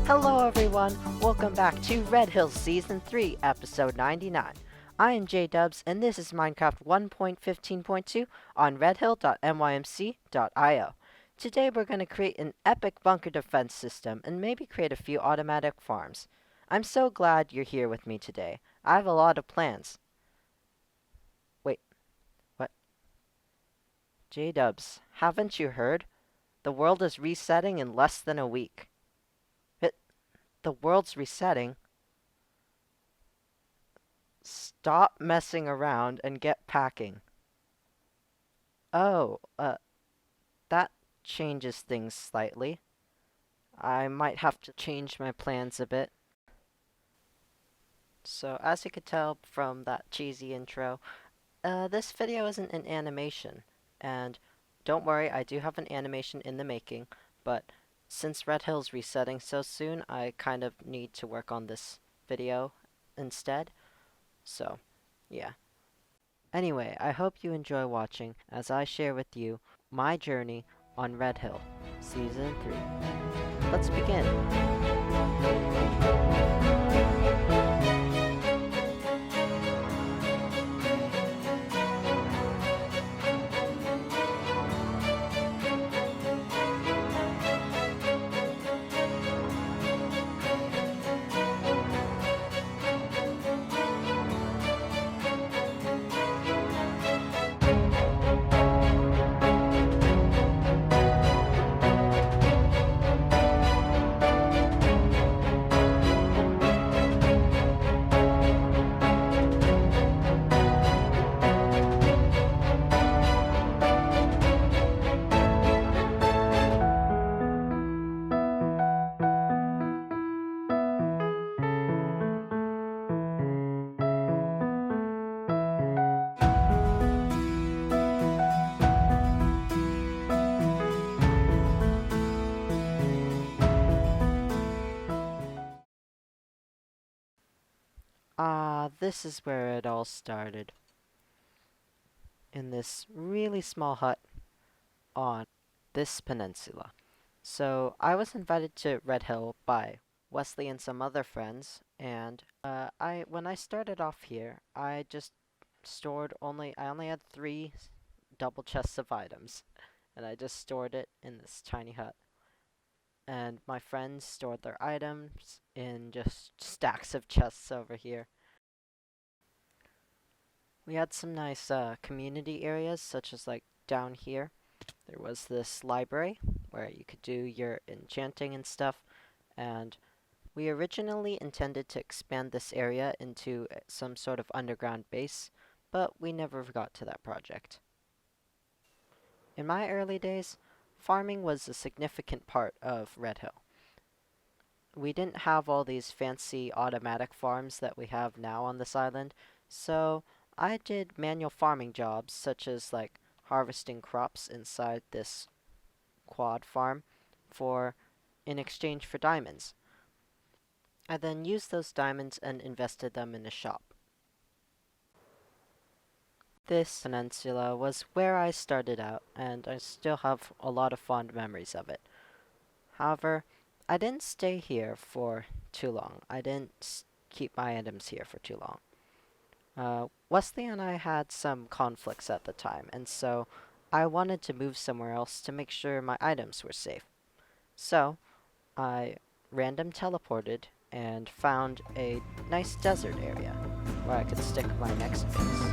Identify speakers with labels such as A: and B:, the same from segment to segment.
A: Hello everyone, welcome back to Red Hills Season 3, Episode 99. I am J-Dubs, and this is Minecraft 1.15.2 on redhill.mymc.io. Today we're going to create an epic bunker defense system and maybe create a few automatic farms. I'm so glad you're here with me today. I have a lot of plans. Wait, what? J-Dubs, haven't you heard? The world is resetting in less than a week. The world's resetting? Stop messing around and get packing. Oh, that changes things slightly. I might have to change my plans a bit. So, as you could tell from that cheesy intro, this video isn't an animation. And don't worry, I do have an animation in the making, but since Red Hill's resetting so soon, I kind of need to work on this video instead. So, yeah. Anyway, I hope you enjoy watching as I share with you my journey on Red Hill, Season 3. Let's begin! This is where it all started. In this really small hut on this peninsula. So, I was invited to Red Hill by Wesley and some other friends, and when I started off here, I just I only had 3 double chests of items, and I just stored it in this tiny hut. And my friends stored their items in just stacks of chests over here. We had some nice community areas, such as like down here. There was this library where you could do your enchanting and stuff, and we originally intended to expand this area into some sort of underground base, but we never got to that project. In my early days, farming was a significant part of Red Hill. We didn't have all these fancy automatic farms that we have now on this island, so I did manual farming jobs such as like harvesting crops inside this quad farm for in exchange for diamonds. I then used those diamonds and invested them in a shop. This peninsula was where I started out, and I still have a lot of fond memories of it. However, I didn't stay here for too long. I didn't keep my items here for too long. Wesley and I had some conflicts at the time, and so I wanted to move somewhere else to make sure my items were safe. So, I random teleported and found a nice desert area where I could stick my next base.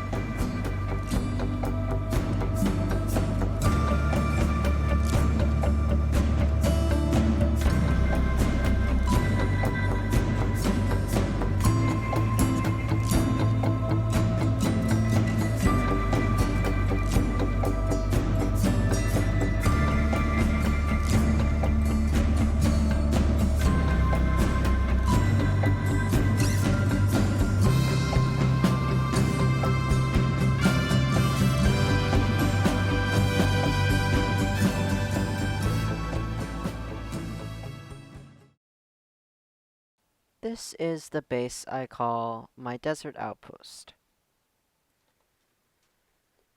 A: This is the base I call my desert outpost.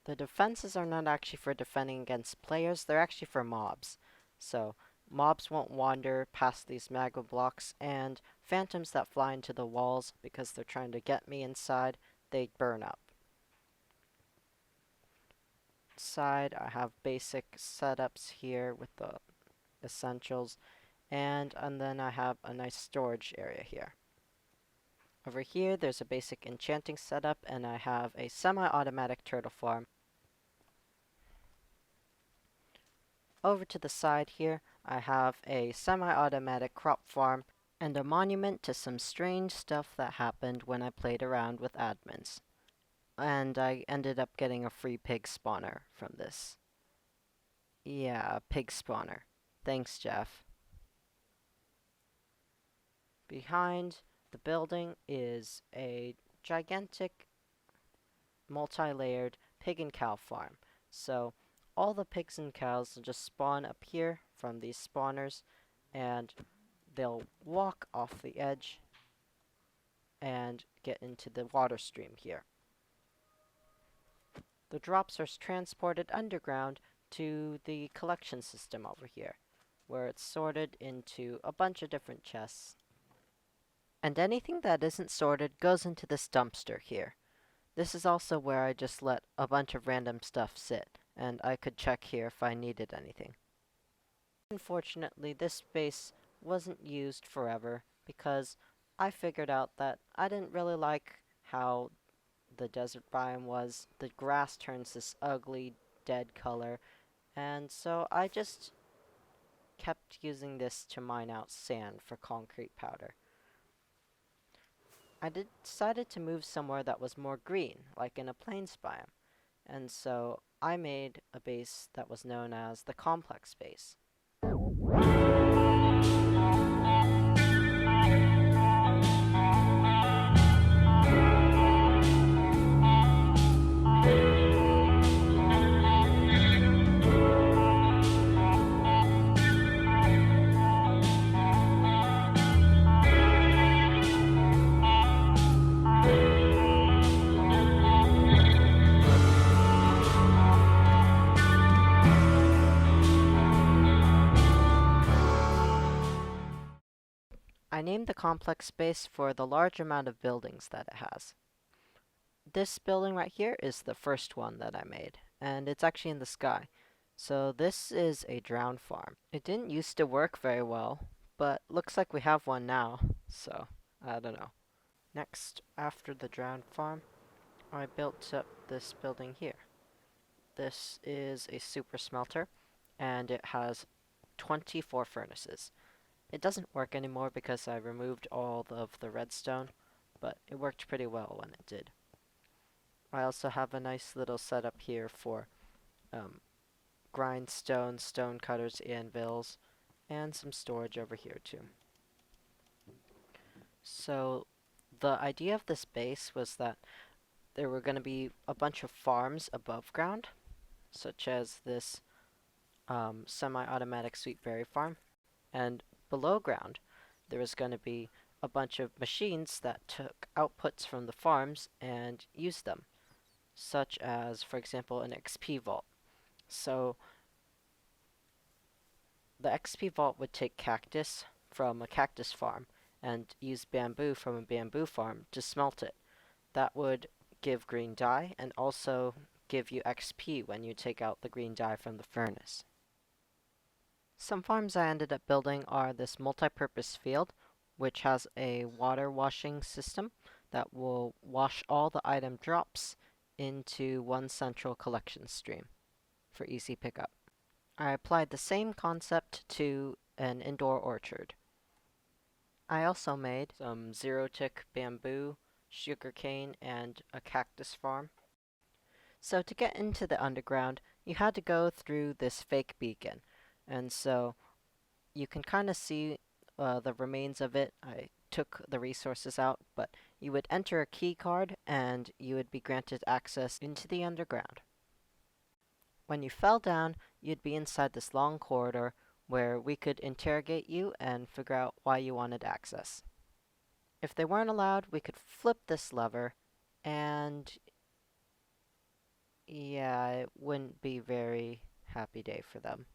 A: The defenses are not actually for defending against players, they're actually for mobs. So, mobs won't wander past these magma blocks, and phantoms that fly into the walls because they're trying to get me inside, they burn up. Side, I have basic setups here with the essentials, and then I have a nice storage area here. Over here, there's a basic enchanting setup, and I have a semi-automatic turtle farm. Over to the side here, I have a semi-automatic crop farm, and a monument to some strange stuff that happened when I played around with admins. And I ended up getting a free pig spawner from this. Yeah, a pig spawner. Thanks, Jeff. Behind the building is a gigantic multi-layered pig and cow farm. So all the pigs and cows will just spawn up here from these spawners, and they'll walk off the edge and get into the water stream here. The drops are transported underground to the collection system over here, where it's sorted into a bunch of different chests. And anything that isn't sorted goes into this dumpster here. This is also where I just let a bunch of random stuff sit, and I could check here if I needed anything. Unfortunately, this space wasn't used forever because I figured out that I didn't really like how the desert biome was. The grass turns this ugly, dead color, and so I just kept using this to mine out sand for concrete powder. I decided to move somewhere that was more green, like in a plains biome, and so I made a base that was known as the complex base. I named the complex space for the large amount of buildings that it has. This building right here is the first one that I made, and it's actually in the sky. So this is a drowned farm. It didn't used to work very well, but looks like we have one now, so I don't know. Next, after the drowned farm, I built up this building here. This is a super smelter, and it has 24 furnaces. It doesn't work anymore because I removed all of the redstone, but it worked pretty well when it did. I also have a nice little setup here for grindstone, stone cutters, anvils, and some storage over here too. So the idea of this base was that there were going to be a bunch of farms above ground, such as this semi-automatic sweet berry farm, and below ground there was going to be a bunch of machines that took outputs from the farms and used them, such as, for example, an XP vault. So the XP vault would take cactus from a cactus farm and use bamboo from a bamboo farm to smelt it. That would give green dye and also give you XP when you take out the green dye from the furnace. Some farms I ended up building are this multi-purpose field, which has a water washing system that will wash all the item drops into one central collection stream for easy pickup. I applied the same concept to an indoor orchard. I also made some zero-tick bamboo, sugarcane, and a cactus farm. So to get into the underground, you had to go through this fake beacon, and so you can kind of see the remains of it. I took the resources out, but you would enter a key card and you would be granted access into the underground. When you fell down, you'd be inside this long corridor where we could interrogate you and figure out why you wanted access. If they weren't allowed, we could flip this lever, and yeah, it wouldn't be a very happy day for them.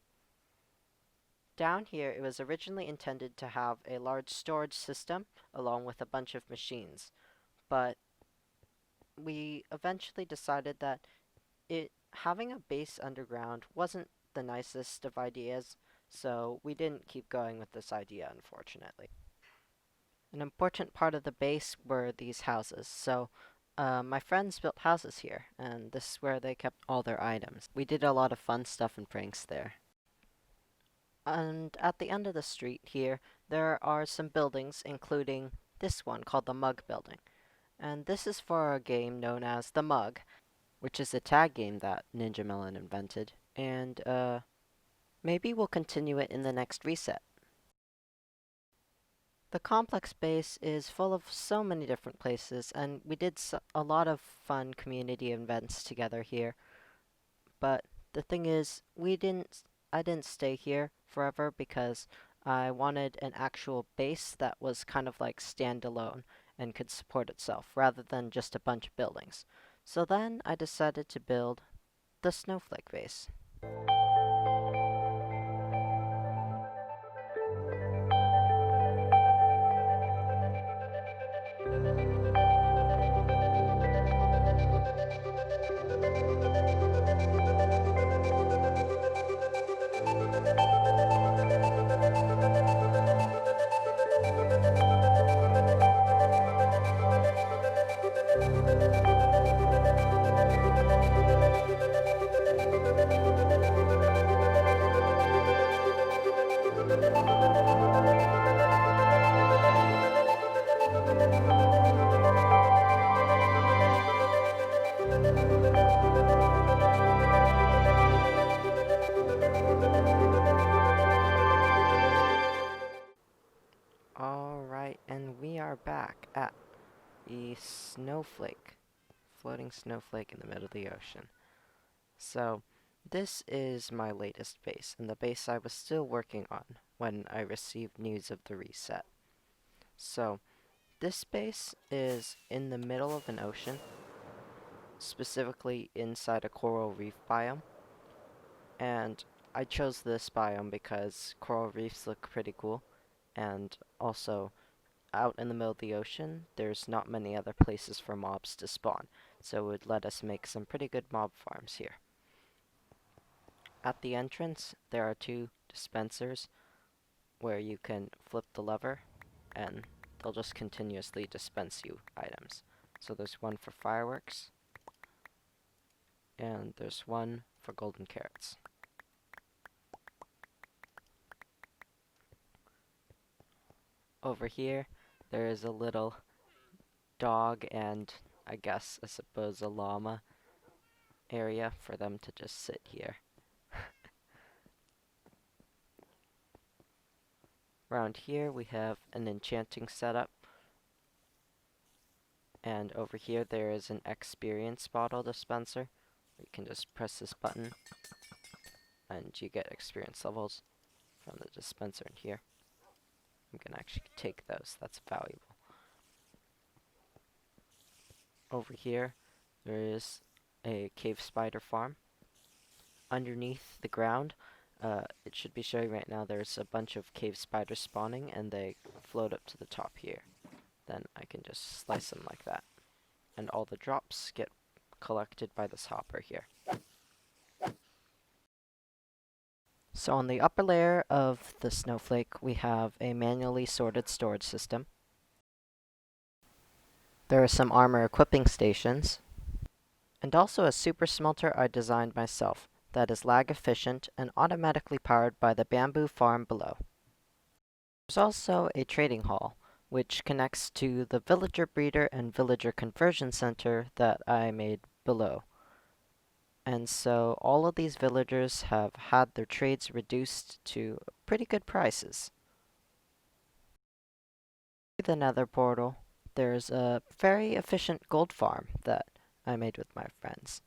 A: Down here, it was originally intended to have a large storage system along with a bunch of machines, but we eventually decided that having a base underground wasn't the nicest of ideas, so we didn't keep going with this idea, unfortunately. An important part of the base were these houses, so my friends built houses here, and this is where they kept all their items. We did a lot of fun stuff and pranks there. And at the end of the street here, there are some buildings, including this one called the Mug Building. And this is for a game known as The Mug, which is a tag game that Ninja Melon invented. And, maybe we'll continue it in the next reset. The complex base is full of so many different places, and we did a lot of fun community events together here. But the thing is, I didn't stay here forever because I wanted an actual base that was kind of like standalone and could support itself, rather than just a bunch of buildings. So then I decided to build the Snowflake base. Alright, and we are back at the floating snowflake in the middle of the ocean. So, this is my latest base, and the base I was still working on when I received news of the reset. So, this base is in the middle of an ocean, specifically inside a coral reef biome, and I chose this biome because coral reefs look pretty cool, and also out in the middle of the ocean, there's not many other places for mobs to spawn, so it would let us make some pretty good mob farms here. At the entrance, there are two dispensers where you can flip the lever, and they'll just continuously dispense you items. So there's one for fireworks, and there's one for golden carrots. Over here, there is a little dog and, I suppose a llama area for them to just sit here. Around here, we have an enchanting setup. And over here, there is an experience bottle dispenser. You can just press this button, and you get experience levels from the dispenser in here. I'm gonna actually take those, that's valuable. Over here, there is a cave spider farm. Underneath the ground, it should be showing right now, there's a bunch of cave spiders spawning, and they float up to the top here. Then I can just slice them like that. And all the drops get collected by this hopper here. So on the upper layer of the snowflake, we have a manually sorted storage system. There are some armor equipping stations, and also a super smelter I designed myself that is lag efficient and automatically powered by the bamboo farm below. There's also a trading hall, which connects to the villager breeder and villager conversion center that I made below. And so all of these villagers have had their trades reduced to pretty good prices. The nether portal, there's a very efficient gold farm that I made with my friends.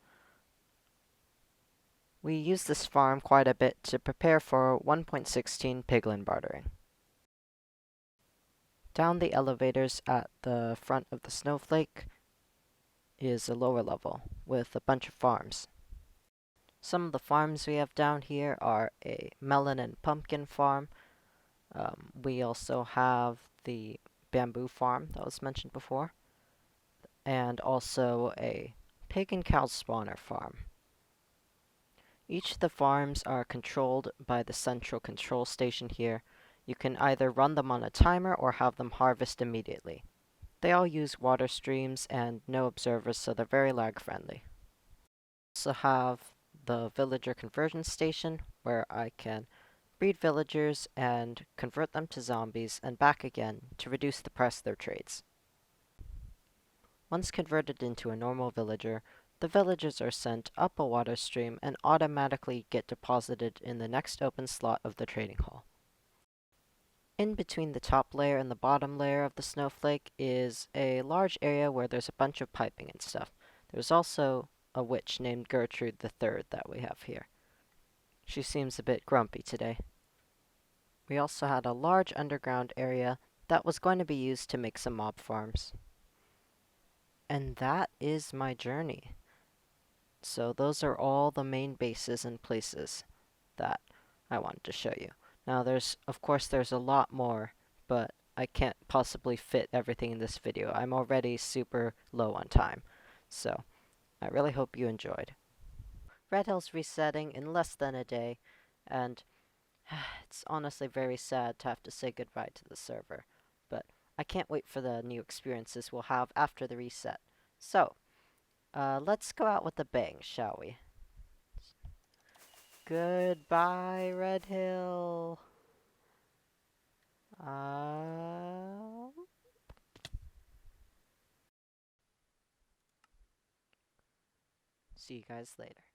A: We use this farm quite a bit to prepare for 1.16 piglin bartering. Down the elevators at the front of the snowflake is a lower level with a bunch of farms. Some of the farms we have down here are a melon and pumpkin farm. We also have the bamboo farm that was mentioned before, and also a pig and cow spawner farm. Each of the farms are controlled by the central control station here. You can either run them on a timer or have them harvest immediately. They all use water streams and no observers, so they're very lag friendly. Also have the villager conversion station where I can breed villagers and convert them to zombies and back again to reduce the price of their trades. Once converted into a normal villager, the villagers are sent up a water stream and automatically get deposited in the next open slot of the trading hall. In between the top layer and the bottom layer of the snowflake is a large area where there's a bunch of piping and stuff. There's also a witch named Gertrude the Third that we have here. She seems a bit grumpy today. We also had a large underground area that was going to be used to make some mob farms. And that is my journey. So those are all the main bases and places that I wanted to show you. Now of course there's a lot more, but I can't possibly fit everything in this video. I'm already super low on time. So, I really hope you enjoyed. Red Hill's resetting in less than a day, and it's honestly very sad to have to say goodbye to the server. But I can't wait for the new experiences we'll have after the reset. So, let's go out with a bang, shall we? Goodbye, Red Hill. See you guys later.